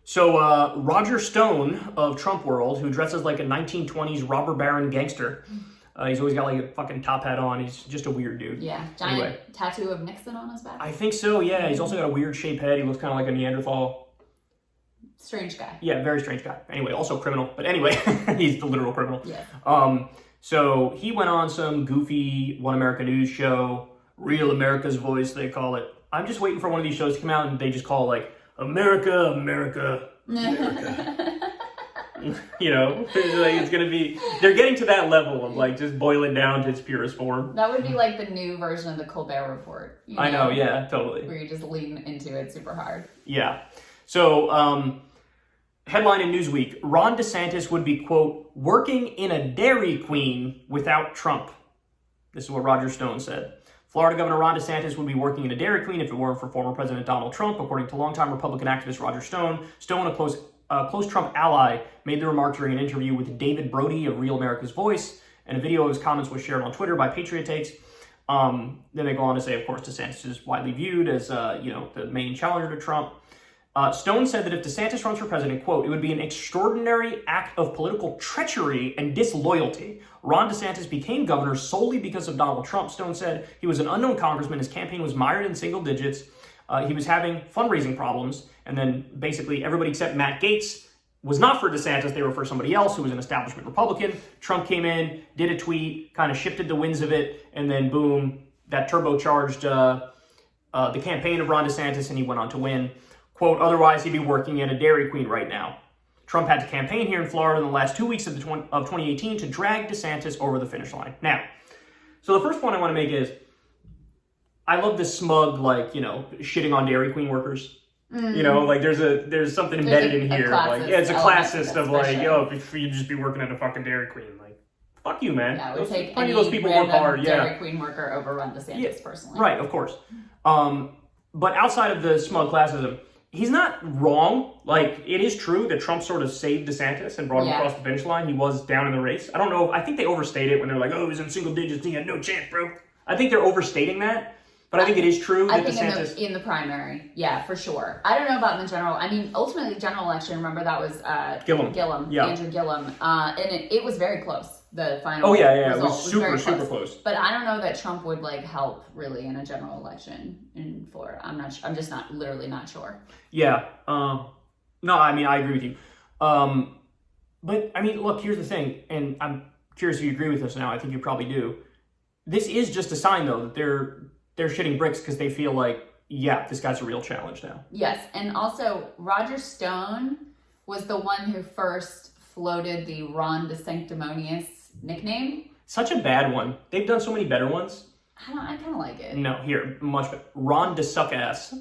So Roger Stone of Trump World, who dresses like a 1920s robber baron gangster. He's always got like a fucking top hat on. He's just a weird dude. Yeah, giant tattoo of Nixon on his back. I think so, yeah. He's also got a weird shaped head. He looks kind of like a Neanderthal. Strange guy. Yeah, very strange guy. Anyway, also criminal. But anyway, he's the literal criminal. Yeah. So he went on some goofy One America News show, Real America's Voice, they call it. I'm just waiting for one of these shows to come out and they just call it like, America, America, America. You know, like it's going to be, they're getting to that level of like just boil it down to its purest form. That would be like the new version of the Colbert Report. You know? I know, yeah, totally. Where you just lean into it super hard. Yeah. So, headline in Newsweek, Ron DeSantis would be, quote, working in a Dairy Queen without Trump. This is what Roger Stone said. Florida Governor Ron DeSantis would be working in a Dairy Queen if it weren't for former President Donald Trump, according to longtime Republican activist Roger Stone. Stone, a close Trump ally, made the remark during an interview with David Brody of Real America's Voice, and a video of his comments was shared on Twitter by Patriot Takes. Then they go on to say, of course, DeSantis is widely viewed as, the main challenger to Trump. Stone said that if DeSantis runs for president, quote, it would be an extraordinary act of political treachery and disloyalty. Ron DeSantis became governor solely because of Donald Trump. Stone said he was an unknown congressman. His campaign was mired in single digits. He was having fundraising problems. And then basically everybody except Matt Gaetz was not for DeSantis. They were for somebody else who was an establishment Republican. Trump came in, did a tweet, kind of shifted the winds of it. And then boom, that turbocharged the campaign of Ron DeSantis and he went on to win. Quote, otherwise he'd be working at a Dairy Queen right now. Trump had to campaign here in Florida in the last 2 weeks of 2018 to drag DeSantis over the finish line. Now, so the first point I want to make is, I love this smug, shitting on Dairy Queen workers. You know, like there's something embedded in here. Like, yeah, it's a classist of like, if you'd just be working at a fucking Dairy Queen. Like, fuck you, man. Yeah, it would take plenty any of those people work hard. Dairy Queen worker over Ron DeSantis, personally. Right, of course. But outside of the smug classism, he's not wrong. Like, it is true that Trump sort of saved DeSantis and brought him across the finish line. He was down in the race. I don't know. I think they overstate it when they're like, oh, he was in single digits. He had no chance, bro. I think they're overstating that. But I think it is true that DeSantis... in the primary, yeah, for sure. I don't know about in the general. I mean, ultimately, the general election, remember that was Gillum, yeah. Andrew Gillum. And it was very close, the final result. It was super close. But I don't know that Trump would, help, really, in a general election in Florida. I'm just literally not sure. Yeah. No, I mean, I agree with you. But, I mean, look, here's the thing, and I'm curious if you agree with this now. I think you probably do. This is just a sign, though, that they're shitting bricks because they feel like, yeah, this guy's a real challenge now. Yes, and also Roger Stone was the one who first floated the Ron DeSanctimonious nickname. Such a bad one. They've done so many better ones. I kind of like it. No, here, much better. Ron DeSuckass.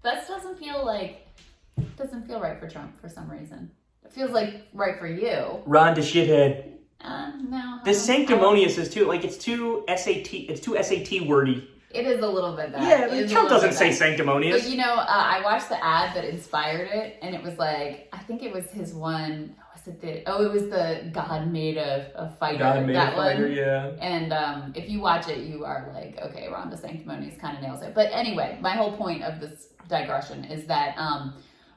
That doesn't feel right for Trump for some reason. It feels like right for you. Ron DeShithead. No. The sanctimonious is too, it's too SAT wordy. It is a little bit that. Yeah, Trump doesn't say sanctimonious. But I watched the ad that inspired it, and it was like, I think it was his one, it was the God made a fighter. God made a fighter, yeah. And if you watch it, you are like, okay, Ron DeSanctimonious kind of nails it. But anyway, my whole point of this digression is that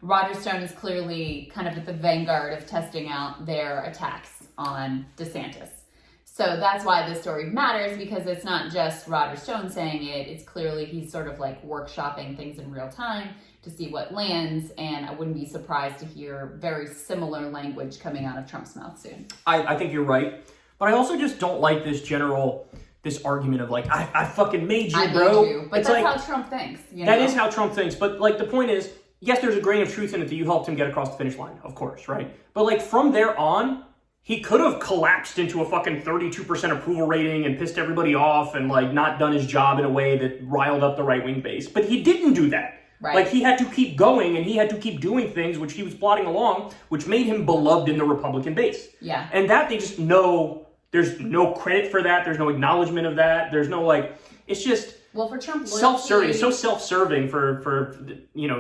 Roger Stone is clearly kind of at the vanguard of testing out their attacks on DeSantis. So that's why this story matters, because it's not just Roger Stone saying it. It's clearly he's sort of workshopping things in real time to see what lands, and I wouldn't be surprised to hear very similar language coming out of Trump's mouth soon. I think you're right, but I also just don't like this argument of I fucking made you, bro. Made you. But it's that's how Trump thinks. That is how Trump thinks, but the point is, yes, there's a grain of truth in it that you helped him get across the finish line, of course, right? But from there on, he could have collapsed into a fucking 32% approval rating and pissed everybody off and not done his job in a way that riled up the right-wing base. But he didn't do that. Right. He had to keep going and he had to keep doing things which he was plodding along, which made him beloved in the Republican base. Yeah. And that they just know, there's no credit for that. There's no acknowledgement of that. There's no it's just... Well, for Trump, self-serving. It's so self-serving for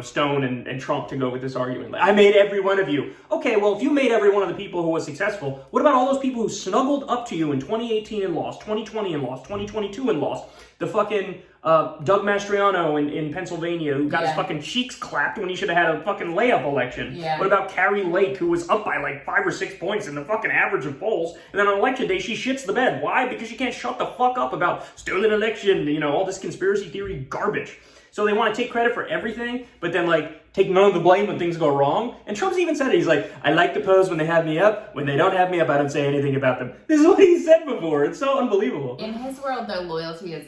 Stone and Trump to go with this argument. I made every one of you. Okay, well, if you made every one of the people who was successful, what about all those people who snuggled up to you in 2018 and lost, 2020 and lost, 2022 and lost? The fucking Doug Mastriano in Pennsylvania, who got his fucking cheeks clapped when he should have had a fucking layup election. Yeah. What about Carrie Lake, who was up by like 5 or 6 points in the fucking average of polls, and then on election day she shits the bed. Why? Because she can't shut the fuck up about stolen election, you know, all this conspiracy theory garbage. So they want to take credit for everything, but then like take none of the blame when things go wrong. And Trump's even said it. He's like, I like the pose when they have me up. When they don't have me up, I don't say anything about them. This is what he said before. It's so unbelievable. In his world, though, loyalty is,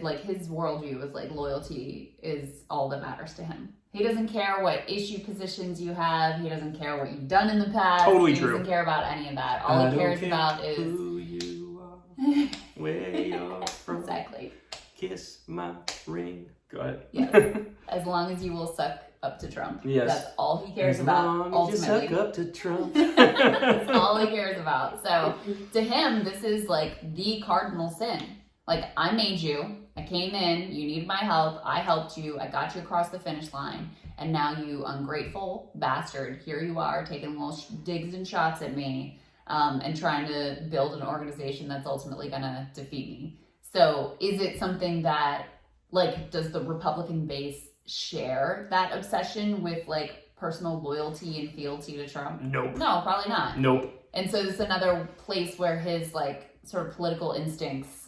like, his worldview is like loyalty is all that matters to him. He doesn't care what issue positions you have. He doesn't care what you've done in the past. Totally he true. He doesn't care about any of that. All he cares about is who you are, where you're from. Exactly. Kiss my ring. Go ahead. Yes. As long as you will suck up to Trump. Yes. That's all he cares about. Ultimately. You suck up to Trump. That's all he cares about. So to him, this is like the cardinal sin. Like, I made you. I came in. You needed my help. I helped you. I got you across the finish line. And now you ungrateful bastard. Here you are taking little digs and shots at me and trying to build an organization that's ultimately going to defeat me. So is it something that, like, does the Republican base share that obsession with, like, personal loyalty and fealty to Trump? Nope. No, probably not. Nope. And so it's another place where his, like, sort of political instincts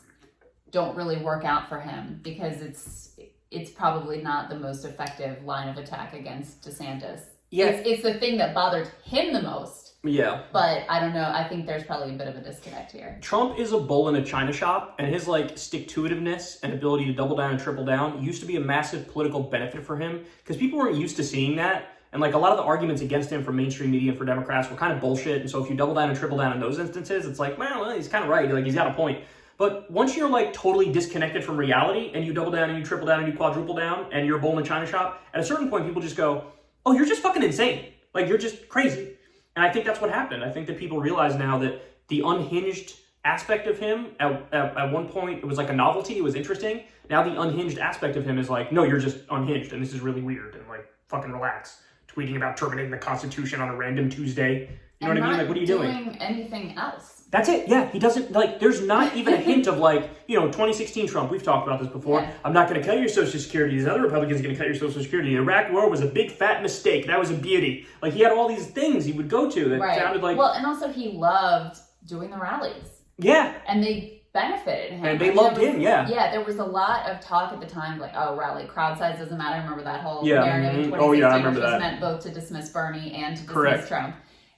don't really work out for him because it's probably not the most effective line of attack against DeSantis. Yeah. It's the thing that bothers him the most. Yeah. But I don't know. I think there's probably a bit of a disconnect here. Trump is a bull in a china shop, and his like stick-to-itiveness and ability to double down and triple down used to be a massive political benefit for him because people weren't used to seeing that. And like a lot of the arguments against him from mainstream media and for Democrats were kind of bullshit. And so if you double down and triple down in those instances, it's like, well, he's kind of right. Like, he's got a point. But once you're like totally disconnected from reality and you double down and you triple down and you quadruple down and you're a bull in a china shop, at a certain point people just go, oh, you're just fucking insane. Like, you're just crazy. And I think that's what happened. I think that people realize now that the unhinged aspect of him, at one point, it was like a novelty. It was interesting. Now the unhinged aspect of him is like, no, you're just unhinged. And this is really weird. And like, fucking relax. Tweeting about terminating the Constitution on a random Tuesday. You know what I mean? Like, what are you doing? Doing anything else. That's it. Yeah, he doesn't, like, there's not even a hint of, like, you know, 2016 Trump. We've talked about this before. Yeah. I'm not going to cut your Social Security. These other Republicans are going to cut your Social Security. The Iraq War was a big fat mistake. That was a beauty. Like, he had all these things he would go to that sounded like... Well, and also he loved doing the rallies. Yeah. And they benefited him. And they loved him, yeah. Yeah, there was a lot of talk at the time, like, oh, rally, crowd size doesn't matter. Remember that whole narrative in 2016, I remember which that. was meant both to dismiss Bernie and to dismiss Trump.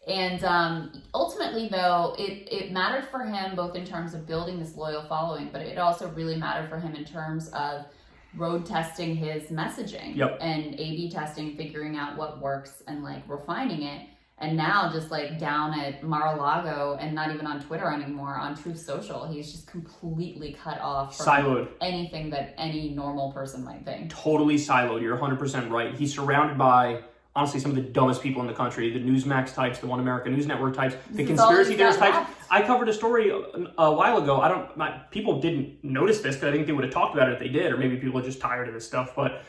And ultimately, though, it mattered for him both in terms of building this loyal following, but it also really mattered for him in terms of road testing his messaging and A/B testing, figuring out what works and like refining it. And now just like down at Mar-a-Lago and not even on Twitter anymore, on Truth Social, he's just completely cut off from siloed. Anything that any normal person might think. Totally siloed. You're 100% right. He's surrounded by... honestly, some of the dumbest people in the country, the Newsmax types, the One America News Network types, the conspiracy theorist types. I covered a story a while ago. People didn't notice this because I think they would have talked about it if they did, or maybe people are just tired of this stuff. But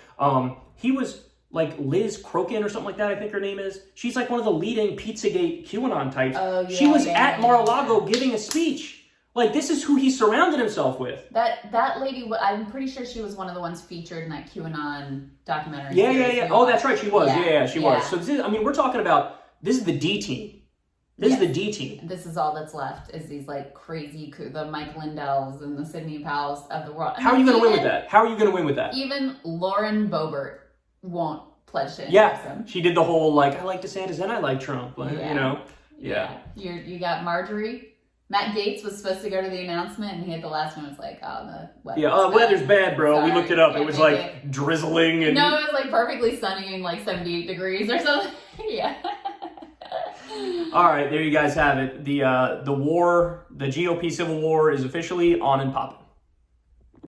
he was like Liz Crokin or something like that, I think her name is. She's like one of the leading Pizzagate QAnon types. Oh, yeah, she was at Mar-a-Lago giving a speech. Like, this is who he surrounded himself with. That lady, I'm pretty sure she was one of the ones featured in that QAnon documentary. Yeah. Oh, that's right, she was. Yeah, she was. So this is, I mean, we're talking about, this is the D team. This is the D team. This is all that's left, is these, like, crazy, the Mike Lindells and the Sidney Powells of the world. How are you going to win with that? How are you going to win with that? Even Lauren Boebert won't pledge to him. She did the whole, like, I like DeSantis and I like Trump. Like, you know? Yeah. You got Marjorie. Matt Gaetz was supposed to go to the announcement, and he at the last one was like, oh, the weather's weather's bad, bro. Sorry, we looked it up. It was like drizzling. And... No, it was like perfectly sunny and like 78 degrees or something. Yeah. All right, there you guys have it. The war, the GOP civil war is officially on and popping.